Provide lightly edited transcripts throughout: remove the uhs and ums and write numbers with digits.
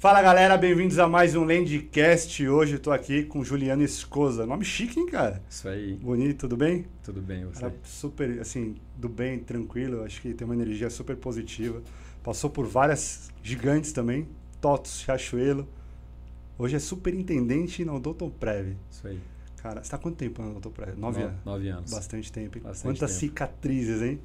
Fala galera, bem-vindos a mais um Landcast. Hoje eu tô aqui com Juliano Escosa. Nome chique, hein, cara? Isso aí. Bonito, tudo bem? Tudo bem, você? Cara, super, assim, do bem, tranquilo. Acho que tem uma energia super positiva. Passou por várias gigantes também. TOTVS, Riachuelo. Hoje é superintendente na Odontoprev. Isso aí. Cara, você tá há quanto tempo na Odontoprev? 9 anos? 9 anos. Bastante tempo, hein? Bastante Quantas tempo. cicatrizes, hein?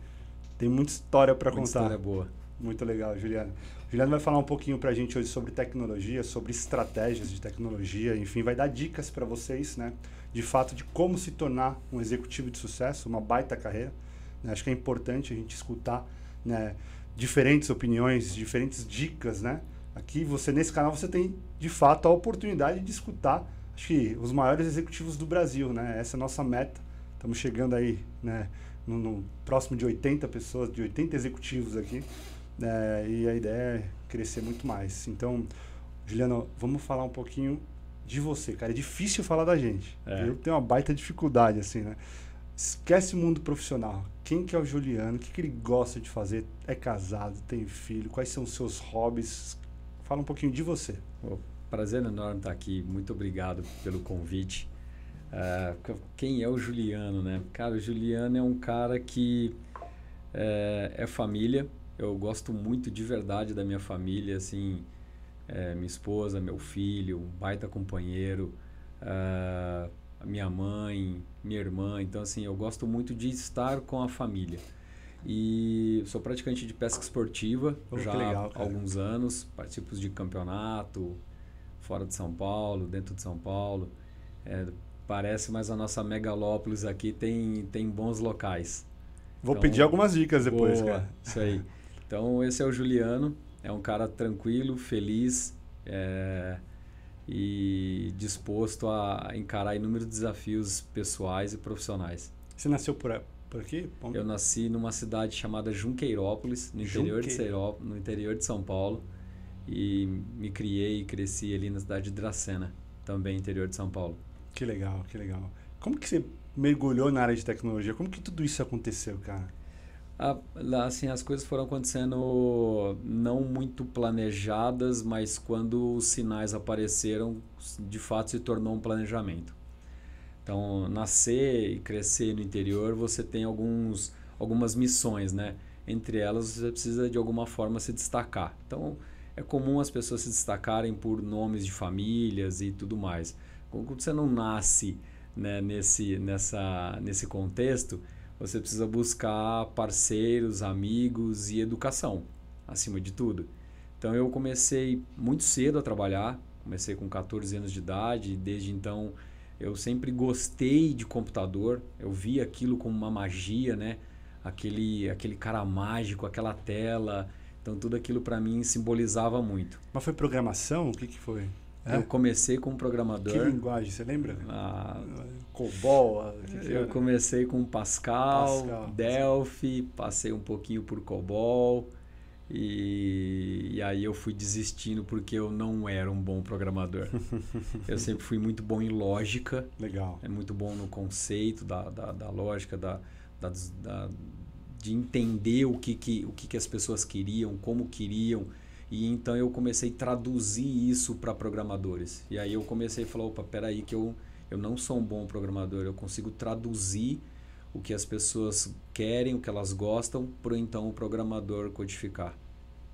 Tem muita história pra Muita contar. história boa. Muito legal, Juliano. Juliano vai falar um pouquinho pra gente hoje sobre tecnologia, sobre estratégias de tecnologia, enfim, vai dar dicas para vocês, né? De fato, de como se tornar um executivo de sucesso, uma baita carreira. Né? Acho que é importante a gente escutar, né, diferentes opiniões, diferentes dicas, né? Aqui, nesse canal, você tem, de fato, a oportunidade de escutar, acho que, os maiores executivos do Brasil, né? Essa é a nossa meta. Estamos chegando aí, né, no próximo de 80 pessoas, de 80 executivos aqui. E a ideia é crescer muito mais. Então, Juliano, vamos falar um pouquinho de você, cara. É difícil falar da gente. Eu tenho uma baita dificuldade, assim, né? Esquece o mundo profissional. Quem que é o Juliano? O que ele gosta de fazer? É casado? Tem filho? Quais são os seus hobbies? Fala um pouquinho de você. Prazer enorme estar aqui. Muito obrigado pelo convite. Quem é o Juliano, né? Cara, o Juliano é um cara que é família. Eu gosto muito de verdade da minha família, assim, minha esposa, meu filho, um baita companheiro, a minha mãe, minha irmã. Então, assim, eu gosto muito de estar com a família. E sou praticante de pesca esportiva já legal, há alguns anos. Participo de campeonato fora de São Paulo, dentro de São Paulo. Parece, mas a nossa megalópolis aqui tem bons locais. Vou Então, pedir algumas dicas depois, boa, cara. Isso aí. Então, esse é o Juliano. É um cara tranquilo, feliz e disposto a encarar inúmeros desafios pessoais e profissionais. Você nasceu por aqui? Eu nasci numa cidade chamada Junqueirópolis, no interior de São Paulo. E me criei e cresci ali na cidade de Dracena, também interior de São Paulo. Que legal, que legal. Como que você mergulhou na área de tecnologia? Como que tudo isso aconteceu, cara? Assim, as coisas foram acontecendo não muito planejadas, mas quando os sinais apareceram, de fato se tornou um planejamento. Então, nascer e crescer no interior, você tem algumas missões, né? Entre elas, você precisa de alguma forma se destacar. Então, é comum as pessoas se destacarem por nomes de famílias e tudo mais. Quando você não nasce, né, nesse contexto, você precisa buscar parceiros, amigos e educação, acima de tudo. Então eu comecei muito cedo a trabalhar, comecei com 14 anos de idade, e desde então eu sempre gostei de computador, eu via aquilo como uma magia, né? Aquele cara mágico, aquela tela, então tudo aquilo para mim simbolizava muito. Mas foi programação? O que foi? Eu comecei como programador. Que linguagem, você lembra? COBOL? Eu comecei com Pascal, Delphi, passei um pouquinho por COBOL e aí eu fui desistindo porque eu não era um bom programador. Eu sempre fui muito bom em lógica. Legal. Muito bom no conceito da lógica, de entender o que as pessoas queriam, como queriam. E então eu comecei a traduzir isso para programadores. E aí eu comecei a falar, opa, peraí que eu não sou um bom programador, eu consigo traduzir o que as pessoas querem, o que elas gostam, para então o programador codificar.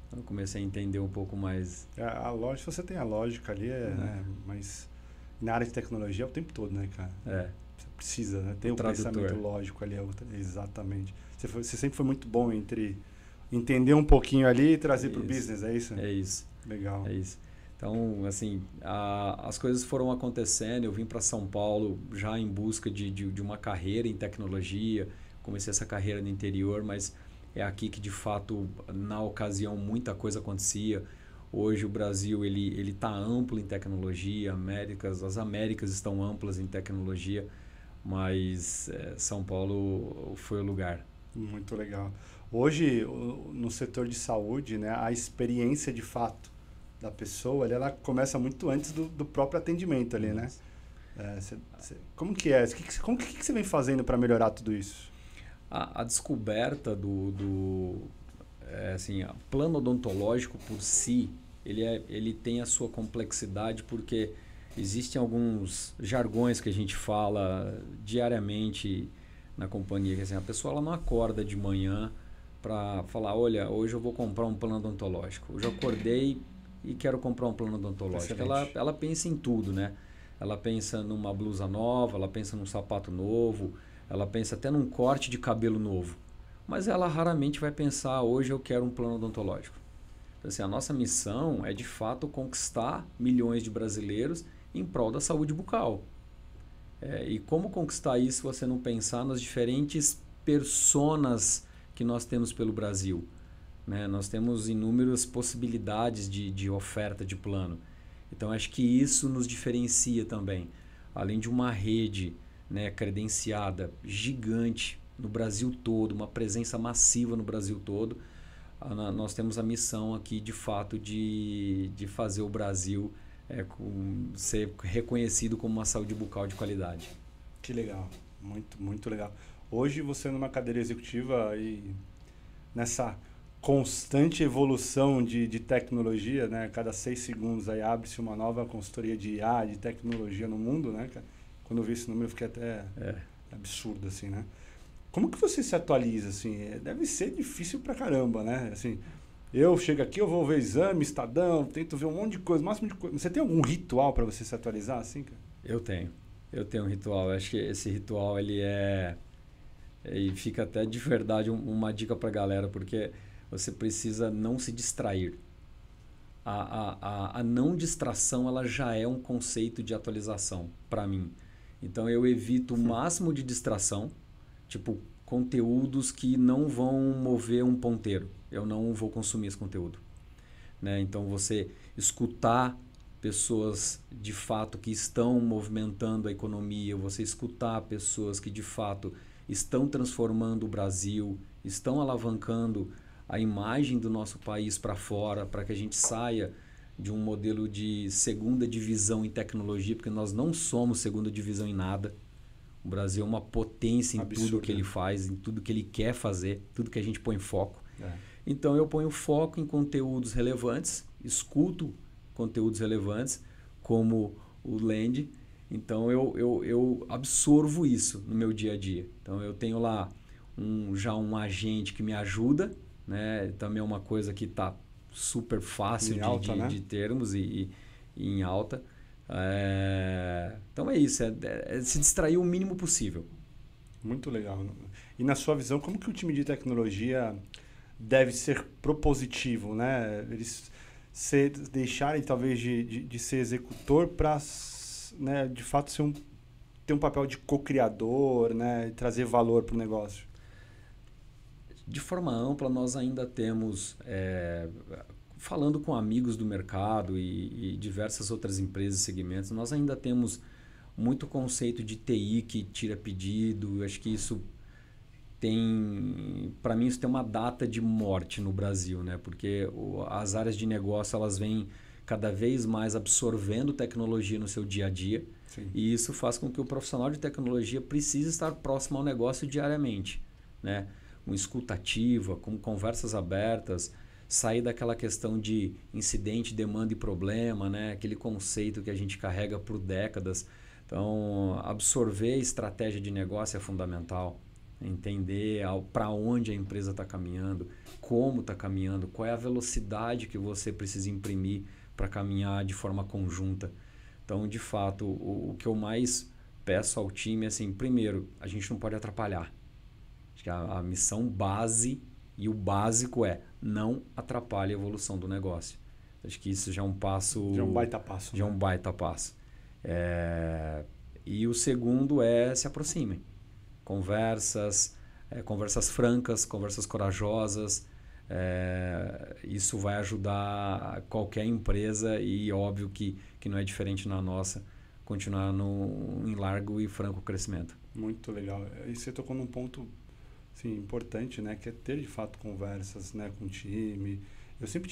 Então eu comecei a entender um pouco mais. A lógica, você tem a lógica ali, né? Mas na área de tecnologia é o tempo todo, né, cara? Você precisa, né? Tem o pensamento lógico ali, exatamente. Você sempre foi muito bom entre entender um pouquinho ali e trazer para o business, é isso? É isso. Legal. É isso. Então, assim, as coisas foram acontecendo. Eu vim para São Paulo já em busca de uma carreira em tecnologia. Comecei essa carreira no interior, mas é aqui que, de fato, na ocasião, muita coisa acontecia. Hoje o Brasil ele está amplo em tecnologia, as Américas estão amplas em tecnologia, mas São Paulo foi o lugar. Muito legal. Hoje, no setor de saúde, né, a experiência de fato da pessoa, ela começa muito antes do próprio atendimento ali, né? Como que é? O que você vem fazendo para melhorar tudo isso? A descoberta plano odontológico por si, ele tem a sua complexidade porque existem alguns jargões que a gente fala diariamente na companhia. Que assim, a pessoa ela não acorda de manhã para falar, olha, hoje eu vou comprar um plano odontológico. Hoje eu acordei e quero comprar um plano odontológico. Ela pensa em tudo, né? Ela pensa numa blusa nova, ela pensa num sapato novo, ela pensa até num corte de cabelo novo. Mas ela raramente vai pensar, hoje eu quero um plano odontológico. Então, assim, a nossa missão é, de fato, conquistar milhões de brasileiros em prol da saúde bucal. E como conquistar isso se você não pensar nas diferentes personas que nós temos pelo Brasil? Né? Nós temos inúmeras possibilidades de oferta de plano. Então, acho que isso nos diferencia também. Além de uma rede, né, credenciada, gigante no Brasil todo, uma presença massiva no Brasil todo, nós temos a missão aqui, de fato, de fazer o Brasil ser reconhecido como uma saúde bucal de qualidade. Que legal, muito, muito legal. Hoje você numa cadeira executiva e nessa constante evolução de tecnologia, né? Cada 6 segundos aí abre-se uma nova consultoria de IA, de tecnologia no mundo, né? Quando eu vi esse número eu fiquei até absurdo, assim, né? Como que você se atualiza, assim? Deve ser difícil pra caramba, né? Assim, eu chego aqui, eu vou ver exame, Estadão, tento ver um monte de coisa, máximo de coisa. Você tem algum ritual para você se atualizar, assim, cara? Eu tenho um ritual. Eu acho que esse ritual, ele fica até de verdade uma dica pra galera, porque você precisa não se distrair. A não distração, ela já é um conceito de atualização para mim. Então eu evito o máximo de distração, tipo conteúdos que não vão mover um ponteiro. Eu não vou consumir esse conteúdo. Né? Então você escutar pessoas de fato que estão movimentando a economia, você escutar pessoas que de fato estão transformando o Brasil, estão alavancando a imagem do nosso país para fora, para que a gente saia de um modelo de segunda divisão em tecnologia, porque nós não somos segunda divisão em nada. O Brasil é uma potência em tudo que ele faz, em tudo que ele quer fazer, tudo que a gente põe foco. Então eu ponho foco em conteúdos relevantes, escuto conteúdos relevantes, como o Land. Então eu absorvo isso no meu dia a dia. Então eu tenho lá já um agente que me ajuda, né? Também é uma coisa que está super fácil de termos e em alta. Então é isso, é se distrair o mínimo possível. Muito legal. E na sua visão, como que o time de tecnologia deve ser propositivo, né? Eles deixarem talvez de ser executor para, né, de fato ter um papel de co-criador, né? Trazer valor para o negócio. De forma ampla, nós ainda temos, falando com amigos do mercado e diversas outras empresas e segmentos, nós ainda temos muito conceito de TI que tira pedido. Eu acho que isso para mim, isso tem uma data de morte no Brasil, né? Porque as áreas de negócio, elas vêm cada vez mais absorvendo tecnologia no seu dia a dia. Sim. E isso faz com que o profissional de tecnologia precise estar próximo ao negócio diariamente, né? Com escuta ativa, com conversas abertas, sair daquela questão de incidente, demanda e problema, né? Aquele conceito que a gente carrega por décadas. Então, absorver a estratégia de negócio é fundamental. Entender para onde a empresa está caminhando, como está caminhando, qual é a velocidade que você precisa imprimir para caminhar de forma conjunta. Então, de fato, o que eu mais peço ao time é assim, primeiro, a gente não pode atrapalhar. Acho que a missão base e o básico é não atrapalhe a evolução do negócio. Acho que isso já é um passo... Já é um baita passo. Já é um baita passo. E o segundo é se aproximem. Conversas francas, conversas corajosas. Isso vai ajudar qualquer empresa e óbvio que não é diferente na nossa, continuar em largo e franco crescimento. Muito legal. E você tocou num ponto assim, importante, né, que é ter de fato conversas, né, com o time. Eu sempre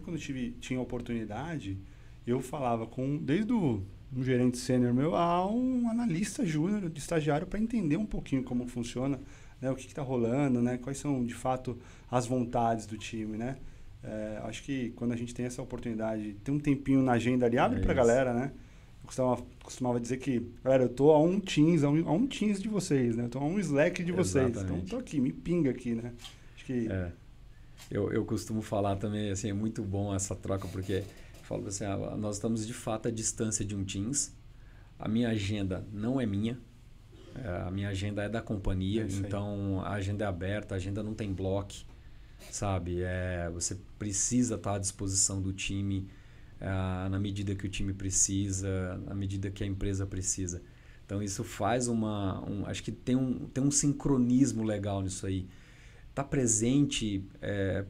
quando tinha oportunidade, eu falava desde um gerente sênior meu a um analista júnior de estagiário para entender um pouquinho como funciona, né, o que está rolando, né, quais são de fato as vontades do time, né? Acho que quando a gente tem essa oportunidade, tem um tempinho na agenda ali, abre pra isso. galera, né? Eu costumava dizer que, galera, eu tô a um Teams de vocês, né? Eu tô a um Slack de vocês. Exatamente. Então, tô aqui, me pinga aqui, né? Acho que... Eu costumo falar também, assim, é muito bom essa troca, porque eu falo assim, nós estamos de fato à distância de um Teams. A minha agenda não é minha. A minha agenda é da companhia, então a agenda é aberta, a agenda não tem bloco, sabe? Você precisa estar à disposição do time na medida que o time precisa, na medida que a empresa precisa. Então isso faz acho que tem um sincronismo legal nisso aí. Tá presente,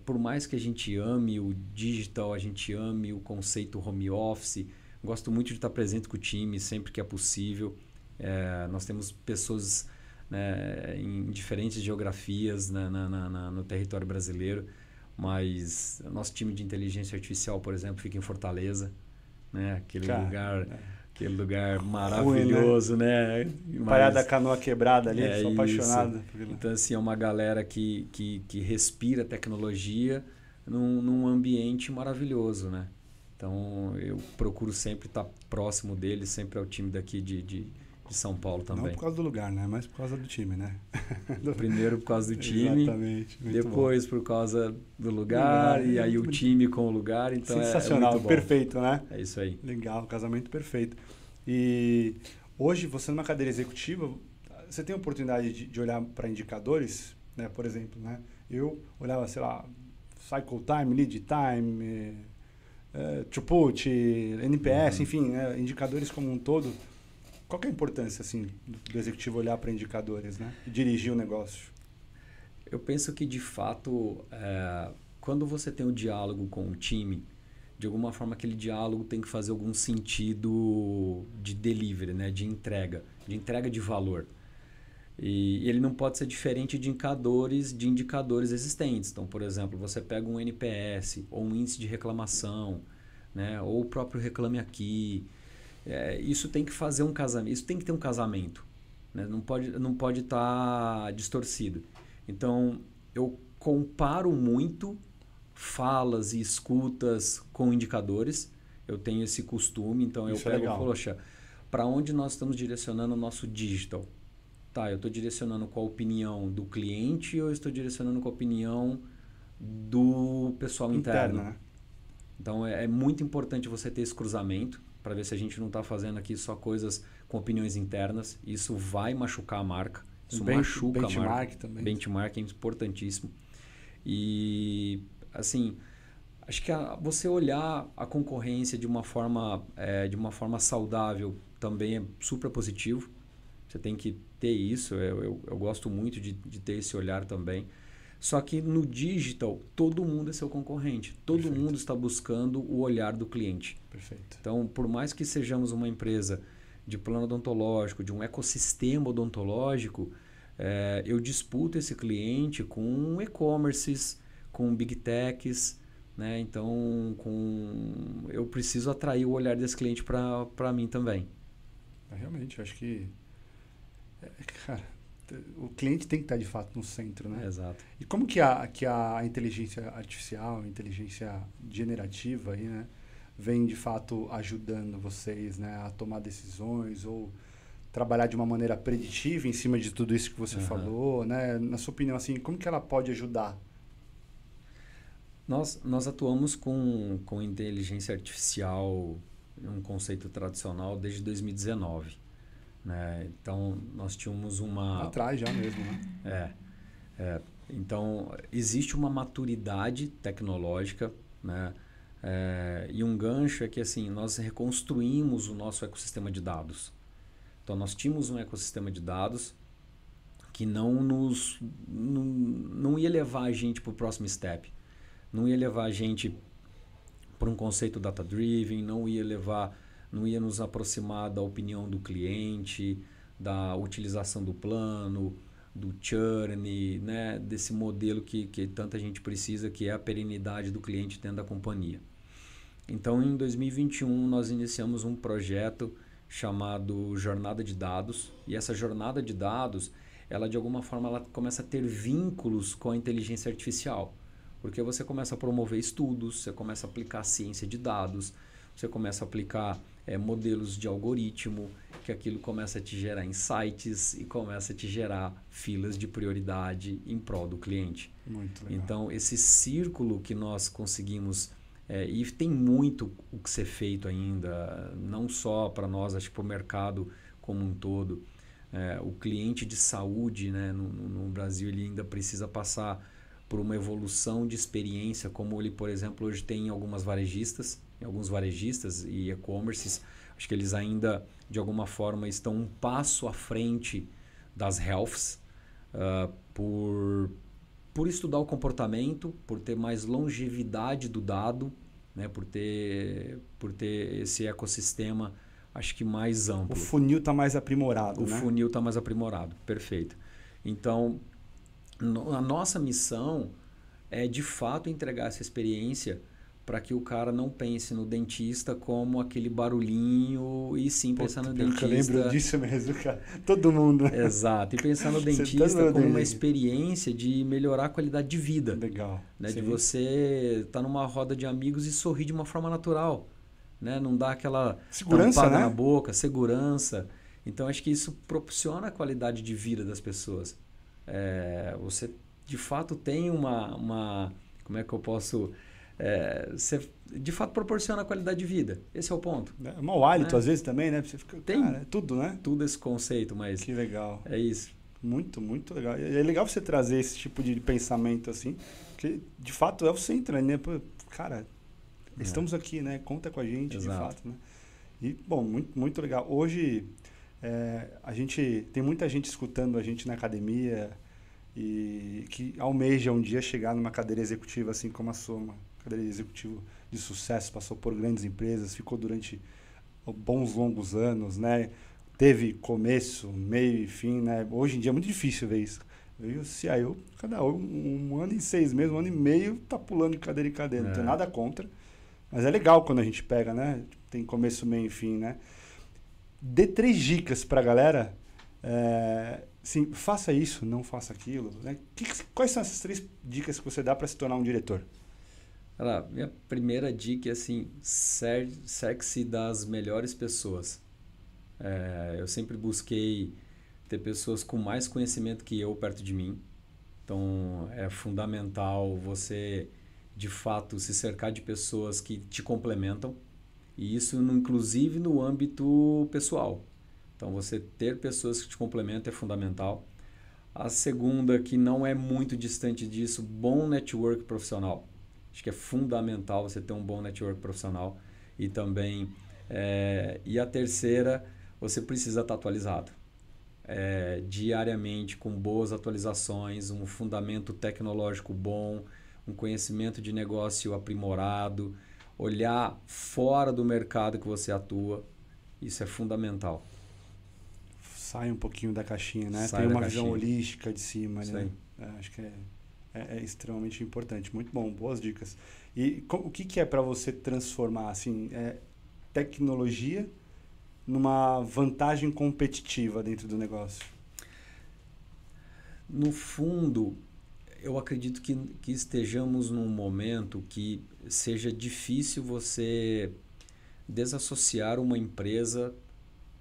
por mais que a gente ame o digital, a gente ame o conceito home office, gosto muito de estar presente com o time sempre que é possível. Nós temos pessoas, né, em diferentes geografias no território brasileiro, mas nosso time de inteligência artificial, por exemplo, fica em Fortaleza, né? Aquele lugar maravilhoso, né? Praia da Canoa Quebrada ali, sou apaixonado. Então, assim, é uma galera que respira tecnologia num ambiente maravilhoso, né? Então, eu procuro sempre estar próximo deles, sempre ao time daqui de São Paulo também. Não por causa do lugar, né? Mas por causa do time, né? Primeiro por causa do time, exatamente, depois por causa do lugar, e aí o time com o lugar. Então sensacional, muito bom. Perfeito, né? É isso aí. Legal, casamento perfeito. E hoje, você numa cadeira executiva, você tem a oportunidade de olhar para indicadores, né? Por exemplo, né? Eu olhava, sei lá, cycle time, lead time, throughput, NPS, enfim, né? Indicadores como um todo. Qual que é a importância, assim, do executivo olhar para indicadores, né? E dirigir o negócio? Eu penso que, de fato, quando você tem um diálogo com o time, de alguma forma aquele diálogo tem que fazer algum sentido de delivery, né? De entrega de valor. E ele não pode ser diferente de indicadores existentes. Então, por exemplo, você pega um NPS ou um índice de reclamação, né? Ou o próprio Reclame Aqui. Isso tem que fazer um casamento, isso tem que ter um casamento, né? Não pode estar distorcido. Então, eu comparo muito falas e escutas com indicadores. Eu tenho esse costume, então eu pego e falo, poxa, para onde nós estamos direcionando o nosso digital? Tá, eu estou direcionando com a opinião do cliente ou eu estou direcionando com a opinião do pessoal interno? Né? Então, é muito importante você ter esse cruzamento, para ver se a gente não está fazendo aqui só coisas com opiniões internas. Isso vai machucar a marca. Isso machuca a marca. Também. Benchmark é importantíssimo. E, assim, acho que você olhar a concorrência de uma forma saudável também é super positivo. Você tem que ter isso. Eu gosto muito de ter esse olhar também. Só que no digital, todo mundo é seu concorrente. Todo Perfeito. mundo está buscando o olhar do cliente. Perfeito. Então, por mais que sejamos uma empresa de plano odontológico, de um ecossistema odontológico, eu disputo esse cliente com e-commerces, com big techs, né? Então, eu preciso atrair o olhar desse cliente para mim também. Realmente, eu acho que... Cara, o cliente tem que estar de fato no centro, né? Exato. E como que a inteligência artificial, a inteligência generativa aí, né, vem de fato ajudando vocês, né, a tomar decisões ou trabalhar de uma maneira preditiva em cima de tudo isso que você falou, né? Na sua opinião, assim, como que ela pode ajudar? Nós atuamos com inteligência artificial, um conceito tradicional, desde 2019. Né? Então, nós tínhamos uma... Atrás já mesmo, né? Então, existe uma maturidade tecnológica, né? E um gancho é que, assim, nós reconstruímos o nosso ecossistema de dados. Então, nós tínhamos um ecossistema de dados que não ia levar a gente para o próximo step. Não ia levar a gente para um conceito data-driven, não ia nos aproximar da opinião do cliente, da utilização do plano, do churn, né? Desse modelo que tanta gente precisa, que é a perenidade do cliente dentro da companhia. Então, em 2021, nós iniciamos um projeto chamado Jornada de Dados, e essa jornada de dados, ela de alguma forma ela começa a ter vínculos com a inteligência artificial. Porque você começa a promover estudos, você começa a aplicar ciência de dados, você começa a aplicar modelos de algoritmo, que aquilo começa a te gerar insights e começa a te gerar filas de prioridade em prol do cliente. Muito legal. Então, esse círculo que nós conseguimos, e tem muito o que ser feito ainda, não só para nós, acho que para o mercado como um todo. O cliente de saúde, né, no Brasil, ele ainda precisa passar por uma evolução de experiência, como ele, por exemplo, hoje tem em alguns varejistas e e-commerces. Acho que eles ainda, de alguma forma, estão um passo à frente das healths por estudar o comportamento, por ter mais longevidade do dado, né, por ter esse ecossistema, acho que mais amplo. O funil está mais aprimorado, né? O funil está mais aprimorado, perfeito. Então, a nossa missão é, de fato, entregar essa experiência para que o cara não pense no dentista como aquele barulhinho e sim pensar no dentista... Eu lembro disso mesmo, cara. Todo mundo. Exato. E pensar no dentista como uma experiência de melhorar a qualidade de vida. Legal. Né? De você estar numa roda de amigos e sorrir de uma forma natural. Né? Não dar aquela segurança, né? na boca, segurança. Então, acho que isso proporciona a qualidade de vida das pessoas. Você, de fato, tem uma... Como é que eu posso... você de fato proporciona a qualidade de vida. Esse é o ponto. É mau hálito, às vezes, também, né? Você fica, tem tudo, né? Tudo esse conceito, mas... Que legal. É isso. Muito, muito legal. É legal você trazer esse tipo de pensamento, assim, que, de fato, é o centro, né? Cara, estamos aqui, né? Conta com a gente, Exato. De fato, né? E, bom, muito, muito legal. Hoje, tem muita gente escutando a gente na academia e que almeja um dia chegar numa cadeira executiva, assim como a sua, uma cadeira executiva de sucesso, passou por grandes empresas, ficou durante bons longos anos, né? Teve começo, meio e fim, né? Hoje em dia é muito difícil ver isso. Eu e o CIO, cada um ano e 6 meses, um ano e meio, tá pulando de cadeira em cadeira. Não tem nada contra, mas é legal quando a gente pega, né? Tem começo, meio e fim, né? Dê 3 dicas pra galera. Sim, faça isso, não faça aquilo. Né? Quais são essas 3 dicas que você dá para se tornar um diretor? Minha primeira dica é assim, cerque-se das melhores pessoas. Eu sempre busquei ter pessoas com mais conhecimento que eu perto de mim. Então, é fundamental você, de fato, se cercar de pessoas que te complementam. E isso, inclusive, no âmbito pessoal. Então, você ter pessoas que te complementam é fundamental. A segunda, que não é muito distante disso, bom network profissional. Acho que é fundamental você ter um bom network profissional. E também, e a terceira, você precisa estar atualizado. Diariamente, com boas atualizações, um fundamento tecnológico bom, um conhecimento de negócio aprimorado, olhar fora do mercado que você atua. Isso é fundamental. Sai um pouquinho da caixinha, né? Sai Tem uma da visão caixinha. holística de cima, Isso né? aí. Acho que é extremamente importante. Muito bom, boas dicas. E o que é para você transformar assim, tecnologia numa vantagem competitiva dentro do negócio? No fundo, eu acredito que estejamos num momento que seja difícil você desassociar uma empresa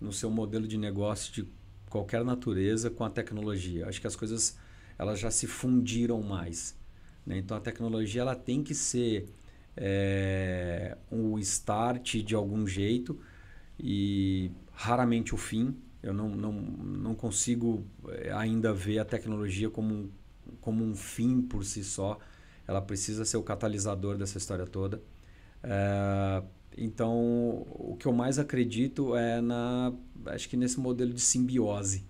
no seu modelo de negócio de qualquer natureza com a tecnologia. Acho que as coisas elas já se fundiram mais, né? Então a tecnologia ela tem que ser um start de algum jeito e raramente o fim. Eu não consigo ainda ver a tecnologia como um fim por si só. Ela precisa ser o catalisador dessa história toda. Então, o que eu mais acredito acho que nesse modelo de simbiose,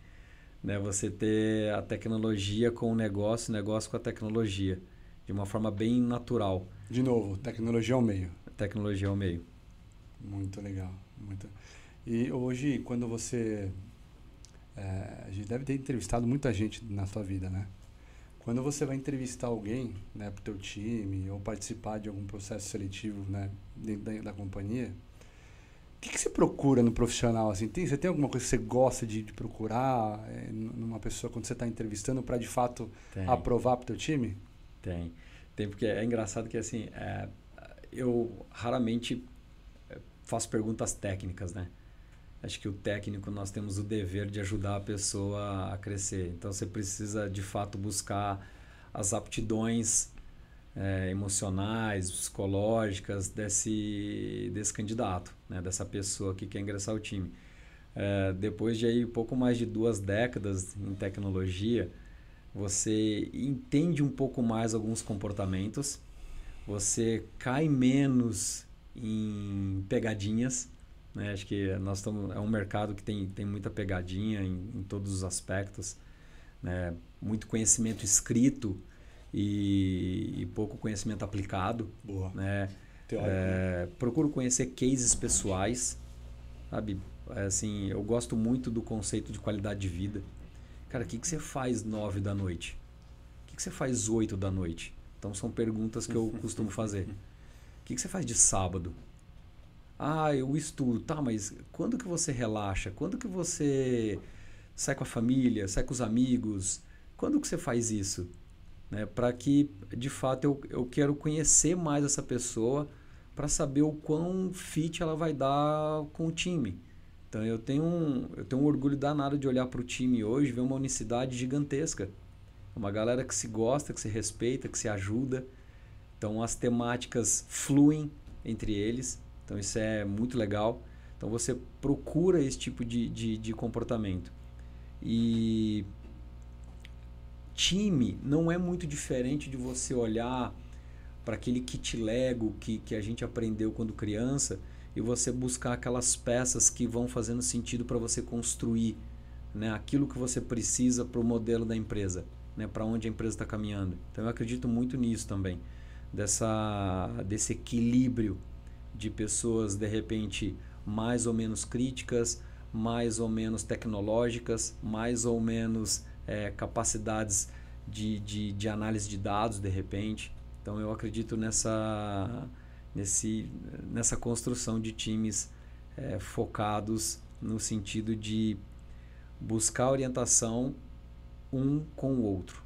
né? Você ter a tecnologia com o negócio com a tecnologia, de uma forma bem natural. De novo, tecnologia ao meio. Tecnologia ao meio. Muito legal. E hoje, quando você... a gente deve ter entrevistado muita gente na sua vida, né? Quando você vai entrevistar alguém, né, para o teu time ou participar de algum processo seletivo, né, dentro da companhia, o que você procura no profissional? Assim, você tem alguma coisa que você gosta de procurar numa pessoa quando você está entrevistando para, de fato, aprovar para o teu time? Tem. Tem, porque é engraçado que assim, eu raramente faço perguntas técnicas, né? Acho que o técnico, nós temos o dever de ajudar a pessoa a crescer. Então você precisa de fato buscar as aptidões emocionais, psicológicas desse candidato, né? Dessa pessoa que quer ingressar ao time. Depois de aí pouco mais de 2 décadas em tecnologia, você entende um pouco mais alguns comportamentos, você cai menos em pegadinhas, né? Acho que é um mercado que tem muita pegadinha em todos os aspectos, né? Muito conhecimento escrito e pouco conhecimento aplicado. Boa. Né? Teórico, né? Procuro conhecer cases pessoais, sabe? Assim, eu gosto muito do conceito de qualidade de vida. Cara, o que você faz 9 da noite? O que você faz 8 da noite? Então são perguntas que eu costumo fazer. O que você faz de sábado? Ah, eu estudo. Tá, mas quando que você relaxa? Quando que você sai com a família, sai com os amigos? Quando que você faz isso? Né? Para que, de fato, eu quero conhecer mais essa pessoa para saber o quão fit ela vai dar com o time. Então eu tenho um orgulho danado de olhar para o time hoje e ver uma unicidade gigantesca. Uma galera que se gosta, que se respeita, que se ajuda. Então as temáticas fluem entre eles. Então isso é muito legal. Então você procura esse tipo de comportamento. E time não é muito diferente de você olhar para aquele kit Lego que a gente aprendeu quando criança e você buscar aquelas peças que vão fazendo sentido para você construir, né, aquilo que você precisa para o modelo da empresa, né, para onde a empresa está caminhando. Então eu acredito muito nisso também, desse equilíbrio de pessoas de repente mais ou menos críticas, mais ou menos tecnológicas, mais ou menos capacidades de análise de dados de repente. Então eu acredito nessa construção de times focados no sentido de buscar orientação um com o outro.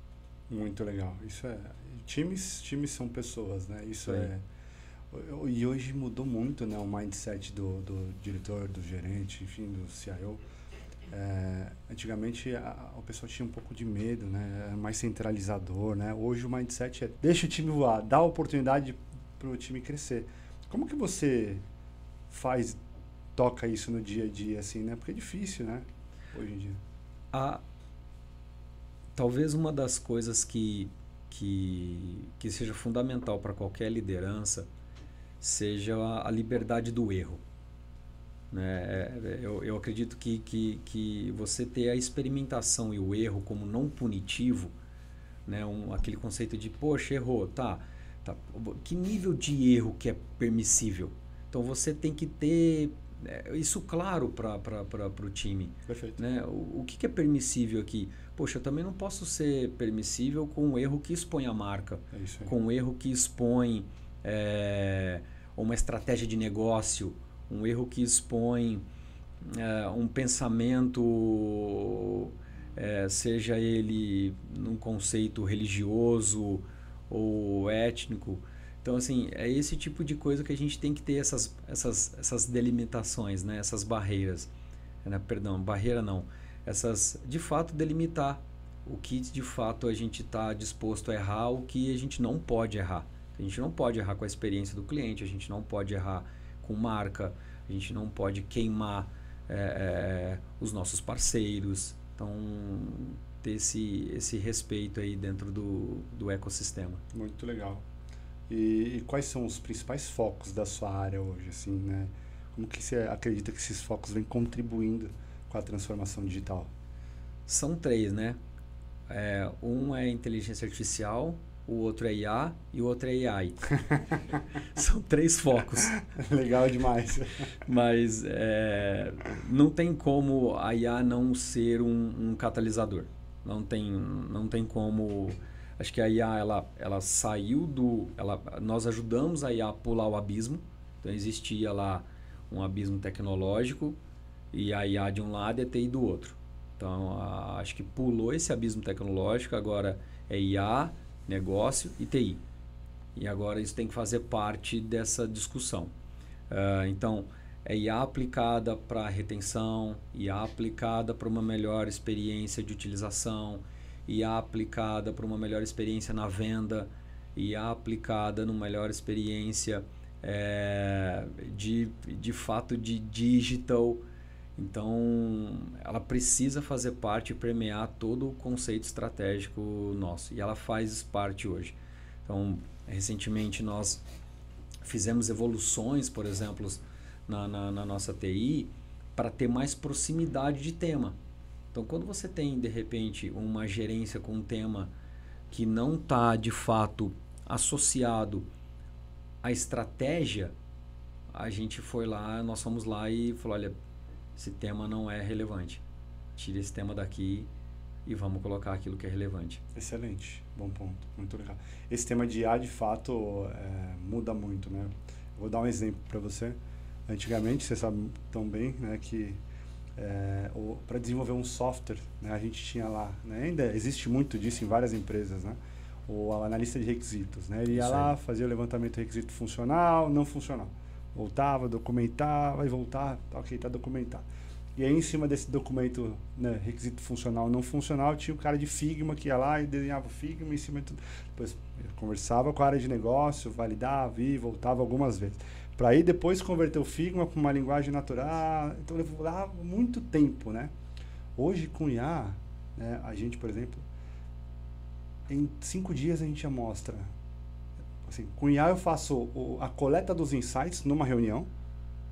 Muito legal. Isso times são pessoas, né? Isso e hoje mudou muito, né, o mindset do diretor, do gerente, enfim, do CIO. Antigamente o pessoal tinha um pouco de medo, né? Era mais centralizador, né? Hoje o mindset deixa o time voar, dá oportunidade para o time crescer. Como que você toca isso no dia a dia, assim, né? Porque é difícil, né? Hoje em dia. Talvez uma das coisas que seja fundamental para qualquer liderança seja a liberdade do erro. Né? Eu acredito que você ter a experimentação e o erro como não punitivo, né? Aquele conceito de, poxa, errou, tá, que nível de erro que é permissível? Então você tem que ter isso claro para o time. Perfeito. Né? O que é permissível aqui? Poxa, eu também não posso ser permissível com um erro que expõe a marca, com um erro que expõe uma estratégia de negócio, um erro que expõe um pensamento, seja ele num conceito religioso ou étnico. Então, assim, é esse tipo de coisa que a gente tem que ter essas delimitações, né? Essas barreiras. Perdão, barreira não. De fato, delimitar o que de fato a gente está disposto a errar, o que a gente não pode errar. A gente não pode errar com a experiência do cliente, a gente não pode errar com marca, a gente não pode queimar os nossos parceiros. Então, ter esse respeito aí dentro do ecossistema. Muito legal. E quais são os principais focos da sua área hoje, assim, né? Como que você acredita que esses focos vêm contribuindo com a transformação digital? São 3, né? Um é inteligência artificial, o outro é IA e o outro é AI. São 3 focos. Legal demais. Mas não tem como a IA não ser um catalisador. Não tem como... Acho que a IA ela saiu nós ajudamos a IA a pular o abismo. Então existia lá um abismo tecnológico e a IA de um lado e a TI do outro. Então acho que pulou esse abismo tecnológico, agora é IA, negócio e TI. E agora isso tem que fazer parte dessa discussão. Então, é IA aplicada para retenção, IA aplicada para uma melhor experiência de utilização, IA aplicada para uma melhor experiência na venda, IA aplicada numa melhor experiência de fato de digital. Então, ela precisa fazer parte e permear todo o conceito estratégico nosso. E ela faz parte hoje. Então, recentemente nós fizemos evoluções, por exemplo, na nossa TI, para ter mais proximidade de tema. Então, quando você tem, de repente, uma gerência com um tema que não está, de fato, associado à estratégia, a gente foi lá, nós fomos lá e falou, olha, esse tema não é relevante. Tira esse tema daqui e vamos colocar aquilo que é relevante. Excelente, bom ponto, muito legal. Esse tema de IA, de fato, muda muito, né? Vou dar um exemplo para você. Antigamente, você sabe tão bem, né, que para desenvolver um software, né, a gente tinha lá, né, ainda existe muito disso em várias empresas, né? O analista de requisitos, né? Ele ia lá, fazia o levantamento de requisito funcional, não funcional. Voltava, documentava e voltava, ok, está documentado. E aí, em cima desse documento, né, requisito funcional não funcional, tinha o cara de Figma que ia lá e desenhava o Figma em cima de tudo. Depois conversava com a área de negócio, validava e voltava algumas vezes. Para aí depois converter o Figma para uma linguagem natural. Então, levava muito tempo, né? Hoje, com IA, né, a gente, por exemplo, em 5 dias a gente amostra. Assim, com IA eu faço a coleta dos insights numa reunião,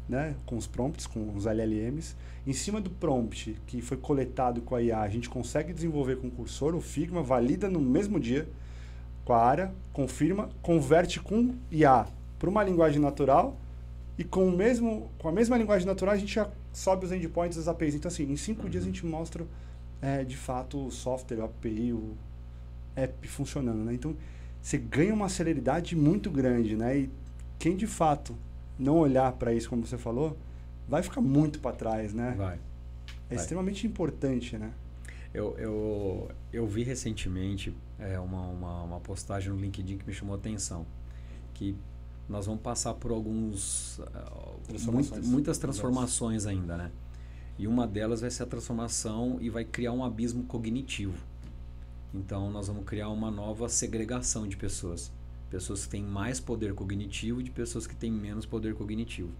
né, com os prompts, com os LLMs. Em cima do prompt que foi coletado com a IA, a gente consegue desenvolver com o cursor, o Figma, valida no mesmo dia com a área, confirma, converte com IA para uma linguagem natural e com a mesma linguagem natural a gente já sobe os endpoints das APIs. Então, assim, em 5 dias a gente mostra de fato o software, o API, o app funcionando, né? Então, você ganha uma celeridade muito grande, né? E quem de fato não olhar para isso, como você falou, vai ficar muito para trás, né? Vai. Extremamente importante, né? Eu vi recentemente uma postagem no LinkedIn que me chamou a atenção, que nós vamos passar por muitas transformações ainda, né? E uma delas vai ser a transformação e vai criar um abismo cognitivo. Então, nós vamos criar uma nova segregação de pessoas. Pessoas que têm mais poder cognitivo e de pessoas que têm menos poder cognitivo.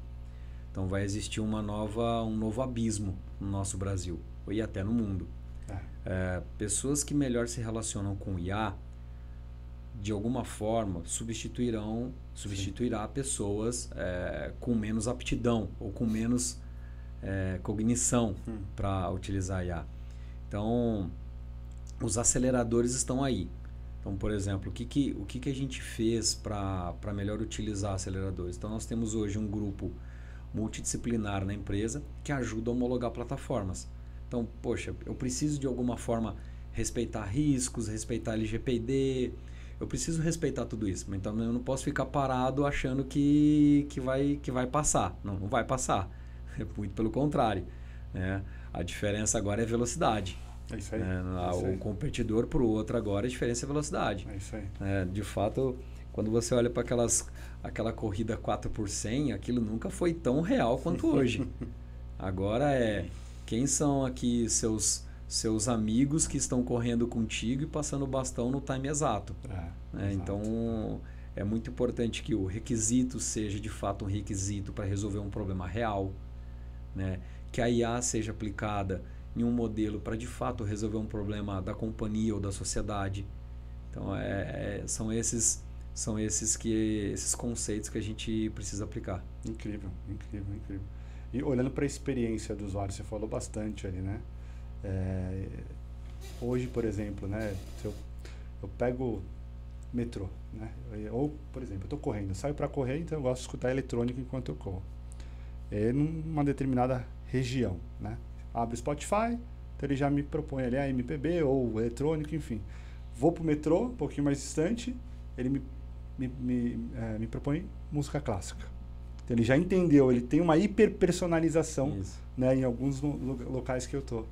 Então, vai existir um novo abismo no nosso Brasil e até no mundo. Pessoas que melhor se relacionam com IA, de alguma forma, substituirá pessoas com menos aptidão ou com menos cognição para utilizar IA. Então, os aceleradores estão aí. Então, por exemplo, o que a gente fez para melhor utilizar aceleradores? Então, nós temos hoje um grupo multidisciplinar na empresa que ajuda a homologar plataformas. Então, poxa, eu preciso de alguma forma respeitar riscos, respeitar LGPD, eu preciso respeitar tudo isso. Então, eu não posso ficar parado achando que vai passar. Não vai passar. Muito pelo contrário, né? A diferença agora é velocidade. É isso aí. O competidor para o outro agora, a diferença é velocidade. É isso aí. De fato, quando você olha para aquela corrida 4x100, aquilo nunca foi tão real quanto hoje. Agora quem são aqui seus amigos que estão correndo contigo e passando o bastão no time exato. Então, é muito importante que o requisito seja de fato um requisito para resolver um problema real, né? Que a IA seja aplicada em um modelo para de fato resolver um problema da companhia ou da sociedade. Então, são esses conceitos que a gente precisa aplicar. Incrível, incrível, incrível. E olhando para a experiência do usuário, você falou bastante ali, né? Hoje, por exemplo, né? Se eu pego metrô, né? Ou, por exemplo, eu estou correndo, eu saio para correr, então eu gosto de escutar eletrônico enquanto eu corro. Numa determinada região, né? Abre o Spotify, então ele já me propõe ali a MPB ou eletrônico, enfim. Vou pro metrô, um pouquinho mais distante, ele me propõe música clássica. Então ele já entendeu, ele tem uma hiperpersonalização, né, em alguns locais que eu tô.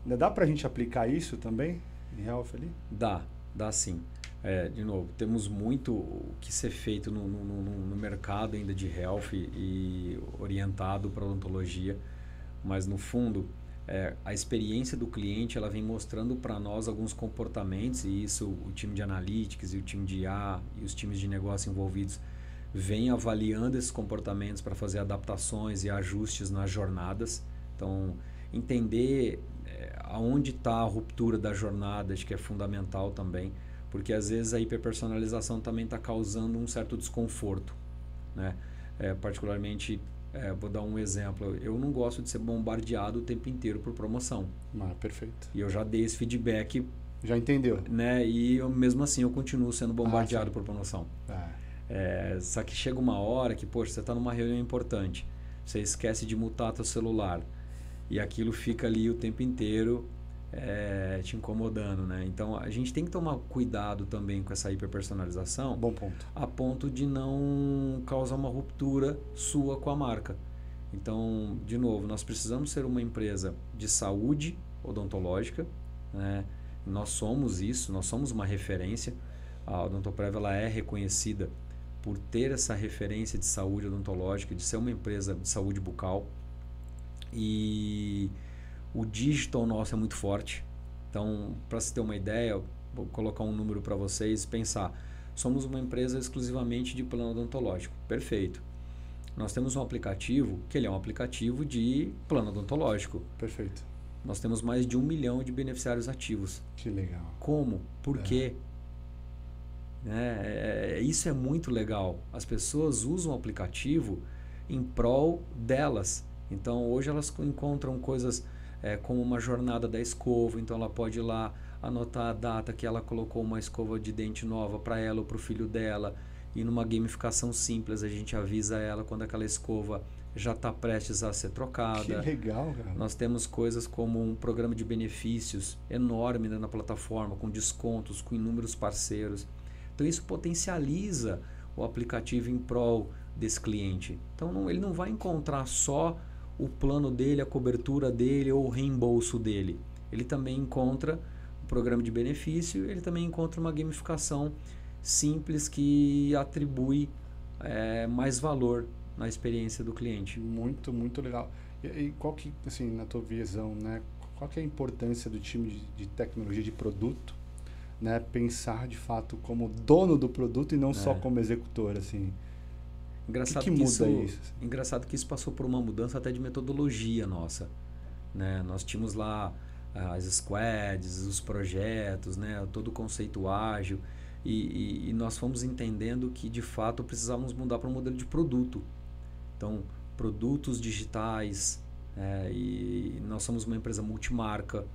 Dá pra gente aplicar isso também em Health ali? Dá sim. De novo, temos muito o que ser feito no mercado ainda de health e orientado para odontologia, mas no fundo a experiência do cliente ela vem mostrando para nós alguns comportamentos, e isso o time de analytics e o time de IA e os times de negócio envolvidos vem avaliando esses comportamentos para fazer adaptações e ajustes nas jornadas. Então, entender aonde está a ruptura da jornada, acho que é fundamental também, porque às vezes a hiperpersonalização também está causando um certo desconforto, né? Particularmente, vou dar um exemplo, eu não gosto de ser bombardeado o tempo inteiro por promoção. Perfeito. E eu já dei esse feedback. Já entendeu? Né? E mesmo assim eu continuo sendo bombardeado por promoção. Só que chega uma hora que, poxa, você está numa reunião importante, você esquece de mutar teu celular e aquilo fica ali o tempo inteiro te incomodando, né? Então a gente tem que tomar cuidado também com essa hiperpersonalização. Bom ponto. A ponto de não causar uma ruptura sua com a marca. Então, de novo, nós precisamos ser uma empresa de saúde odontológica, né? Nós somos isso, nós somos uma referência. A Odontoprev ela é reconhecida por ter essa referência de saúde odontológica, de ser uma empresa de saúde bucal. E o digital nosso é muito forte. Então, para se ter uma ideia, vou colocar um número para vocês, pensar. Somos uma empresa exclusivamente de plano odontológico. Perfeito. Nós temos um aplicativo, que ele é um aplicativo de plano odontológico. Perfeito. Nós temos mais de 1 milhão de beneficiários ativos. Que legal. Como? Por quê? Isso é muito legal. As pessoas usam o aplicativo em prol delas. Então, hoje elas encontram coisas como uma jornada da escova. Então, ela pode ir lá anotar a data que ela colocou uma escova de dente nova para ela ou para o filho dela. E numa gamificação simples, a gente avisa ela quando aquela escova já está prestes a ser trocada. Que legal, cara. Nós temos coisas como um programa de benefícios enorme na plataforma, com descontos, com inúmeros parceiros. Então, isso potencializa o aplicativo em prol desse cliente. Então, ele não vai encontrar só o plano dele, a cobertura dele ou o reembolso dele. Ele também encontra o programa de benefício, ele também encontra uma gamificação simples que atribui mais valor na experiência do cliente. Muito, muito legal. E qual que, assim, na tua visão, né, qual que é a importância do time de tecnologia de produto, né, pensar de fato como dono do produto e não só como executor, assim? Engraçado que muda isso? Assim? Engraçado que isso passou por uma mudança até de metodologia nossa, né? Nós tínhamos lá as squads, os projetos, né, todo o conceito ágil, e nós fomos entendendo que de fato precisávamos mudar para um modelo de produto. Então, produtos digitais, e nós somos uma empresa multimarca,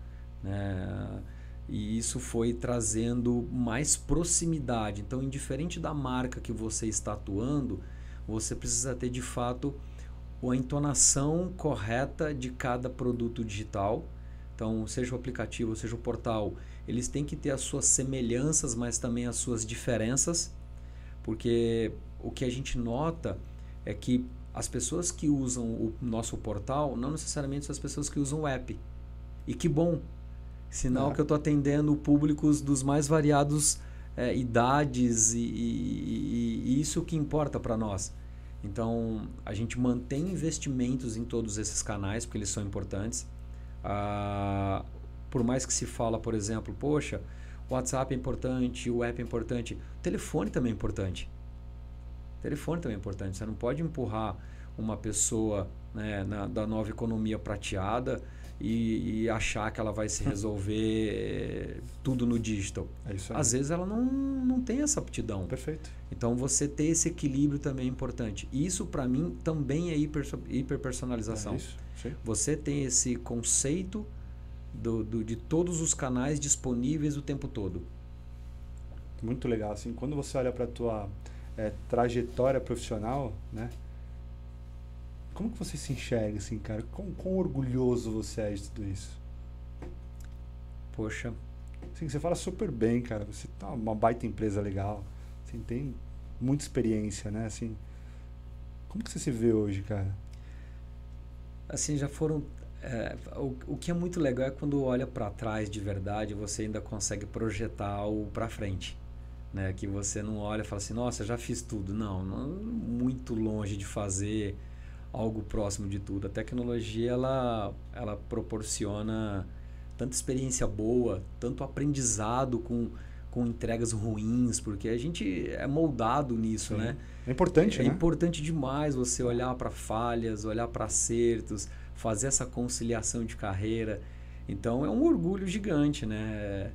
né? E isso foi trazendo mais proximidade. Então, indiferente da marca que você está atuando, você precisa ter de fato a entonação correta de cada produto digital. Então, seja o aplicativo, seja o portal, eles têm que ter as suas semelhanças, mas também as suas diferenças, porque o que a gente nota é que as pessoas que usam o nosso portal não necessariamente são as pessoas que usam o app. E que bom! Sinal que eu estou atendendo públicos dos mais variados idades e isso que importa para nós. Então, a gente mantém investimentos em todos esses canais, porque eles são importantes. Por mais que se fala, por exemplo, poxa, o WhatsApp é importante, o app é importante, o telefone também é importante. Você não pode empurrar uma pessoa, né, da nova economia prateada e achar que ela vai se resolver tudo no digital. É isso aí. Às vezes ela não tem essa aptidão. Perfeito. Então você ter esse equilíbrio também é importante. E isso para mim também é hiperpersonalização. É isso. Sim. Você tem esse conceito de todos os canais disponíveis o tempo todo. Muito legal. Assim, quando você olha para a tua trajetória profissional, né? Como que você se enxerga, assim, cara? Quão orgulhoso você é de tudo isso? Poxa. Assim, você fala super bem, cara. Você tá uma baita empresa legal. Assim, tem muita experiência, né? Assim, como que você se vê hoje, cara? Assim, já foram... o que é muito legal é quando olha para trás de verdade, você ainda consegue projetar algo para frente, né? Que você não olha e fala assim, nossa, já fiz tudo. Não, muito longe de fazer algo próximo de tudo. A tecnologia, ela proporciona tanta experiência boa, tanto aprendizado com entregas ruins, porque a gente é moldado nisso, Sim. né? É importante, né? É importante demais você olhar para falhas, olhar para acertos, fazer essa conciliação de carreira. Então é um orgulho gigante, né?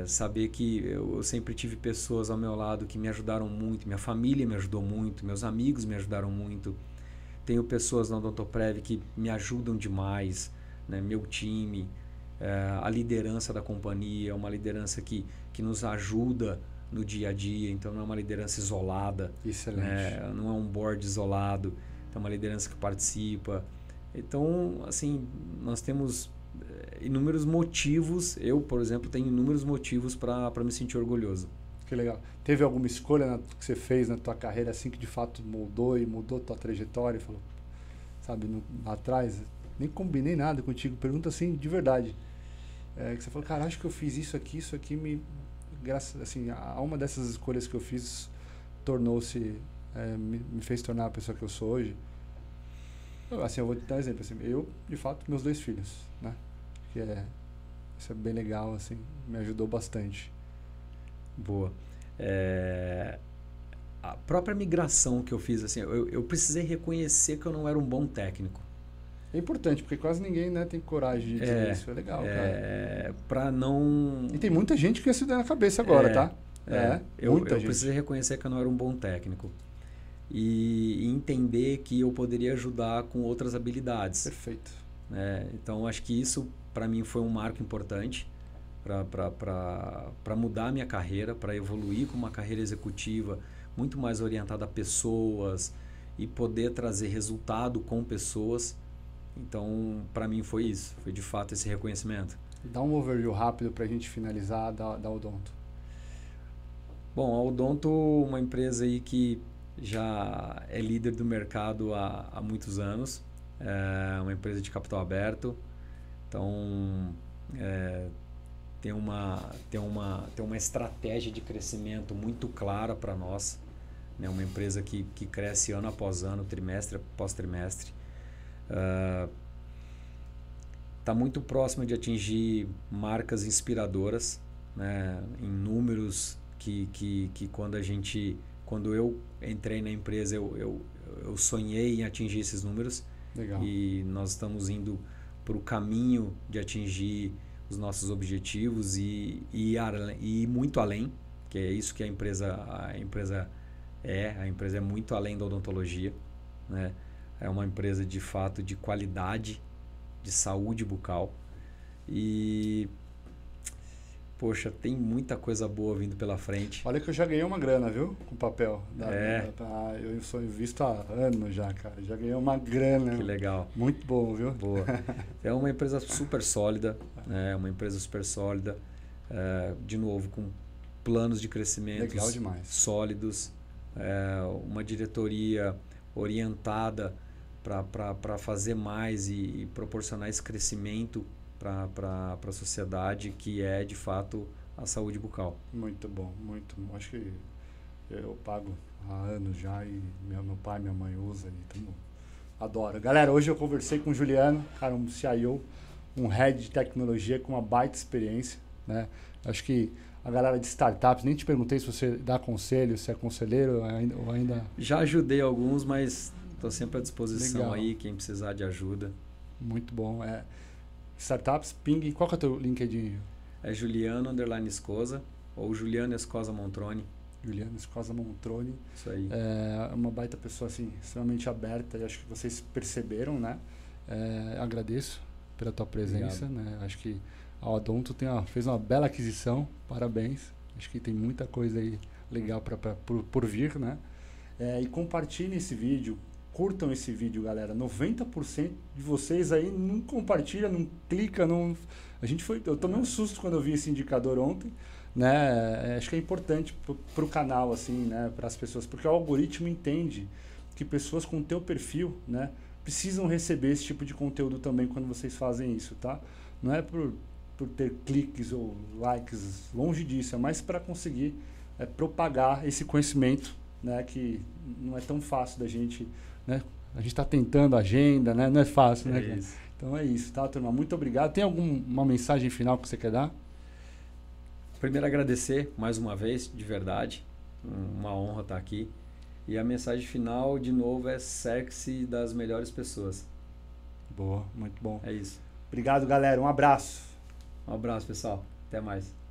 Saber que eu sempre tive pessoas ao meu lado que me ajudaram muito, minha família me ajudou muito, meus amigos me ajudaram muito. Tenho pessoas na Odontoprev que me ajudam demais, né? Meu time, a liderança da companhia, uma liderança que nos ajuda no dia a dia, então não é uma liderança isolada, Excelente. né? Não é um board isolado, é uma liderança que participa. Então, assim, nós temos inúmeros motivos, eu, por exemplo, tenho inúmeros motivos para me sentir orgulhoso. Que legal. Teve alguma escolha que você fez na tua carreira assim que de fato mudou tua trajetória? Falou, sabe, lá atrás, nem combinei nada contigo, pergunta assim de verdade. Que você falou, cara, acho que eu fiz isso aqui me... Graças, assim, a uma dessas escolhas que eu fiz tornou-se... me fez tornar a pessoa que eu sou hoje. Assim, eu vou te dar um exemplo. Assim, eu, de fato, meus 2 filhos, né? Isso é bem legal, assim, me ajudou bastante. Boa. A própria migração que eu fiz, assim, eu precisei reconhecer que eu não era um bom técnico. É importante, porque quase ninguém, né, tem coragem de dizer isso. É legal, cara. Pra não... E tem muita gente que isso dá na cabeça agora, tá? Eu precisei reconhecer que eu não era um bom técnico. E entender que eu poderia ajudar com outras habilidades. Perfeito. Então, acho que isso, para mim, foi um marco importante para mudar a minha carreira, para evoluir com uma carreira executiva muito mais orientada a pessoas e poder trazer resultado com pessoas. Então, para mim foi isso, foi de fato esse reconhecimento. Dá um overview rápido para a gente finalizar da Odonto. Bom, a Odonto, uma empresa aí que já é líder do mercado há muitos anos, é uma empresa de capital aberto, então tem uma estratégia de crescimento muito clara para nós, né? Uma empresa que cresce ano após ano, trimestre após trimestre. Está muito próxima de atingir marcas inspiradoras, né? Em números que quando eu entrei na empresa eu sonhei em atingir esses números. Legal. E nós estamos indo para o caminho de atingir os nossos objetivos e ir muito além, que é isso que a empresa é muito além da odontologia, né? É uma empresa de fato de qualidade, de saúde bucal e poxa, tem muita coisa boa vindo pela frente. Olha que eu já ganhei uma grana, viu? Com papel. Eu sou visto há anos já, cara. Já ganhei uma grana. Que legal. Muito bom, viu? Boa. É uma empresa super sólida, né? Uma empresa super sólida, de novo, com planos de crescimento sólidos, uma diretoria orientada para fazer mais e proporcionar esse crescimento para a sociedade, que é de fato a saúde bucal. Muito bom, muito bom. Acho que eu pago há anos já e meu pai e minha mãe usam e adoro. Galera, hoje eu conversei com o Juliano, cara, um CIO, um head de tecnologia com uma baita experiência, né? Acho que a galera de startups, nem te perguntei se você dá conselho, se é conselheiro ou ainda... Já ajudei alguns, mas estou sempre à disposição. Legal. Aí, quem precisar de ajuda. Muito bom. Startups, ping, qual que é o teu LinkedIn? É Juliano_Escosa ou Juliano Escosa Montroni. Juliano Escosa Montroni. Isso aí. É uma baita pessoa, assim, extremamente aberta, e acho que vocês perceberam, né? Agradeço pela tua presença, né? Acho que a Odonto fez uma bela aquisição, parabéns. Acho que tem muita coisa aí legal por vir, né? E compartilhem esse vídeo, curtam esse vídeo, galera. 90% de vocês aí não compartilha, não clica, não... Eu tomei um susto quando eu vi esse indicador ontem, né? Acho que é importante pro canal, assim, né? Para as pessoas, porque o algoritmo entende que pessoas com o teu perfil, né, precisam receber esse tipo de conteúdo também quando vocês fazem isso, tá? Não é por ter cliques ou likes, longe disso, é mais para conseguir propagar esse conhecimento, né, que não é tão fácil da gente, né? A gente está tentando a agenda, né? Não é fácil, né? É isso. Então é isso, tá, turma? Muito obrigado. Tem alguma mensagem final que você quer dar? Primeiro, agradecer mais uma vez, de verdade. Uma honra estar aqui. E a mensagem final, de novo, é cerque-se das melhores pessoas. Boa, muito bom. É isso. Obrigado, galera. Um abraço. Um abraço, pessoal. Até mais.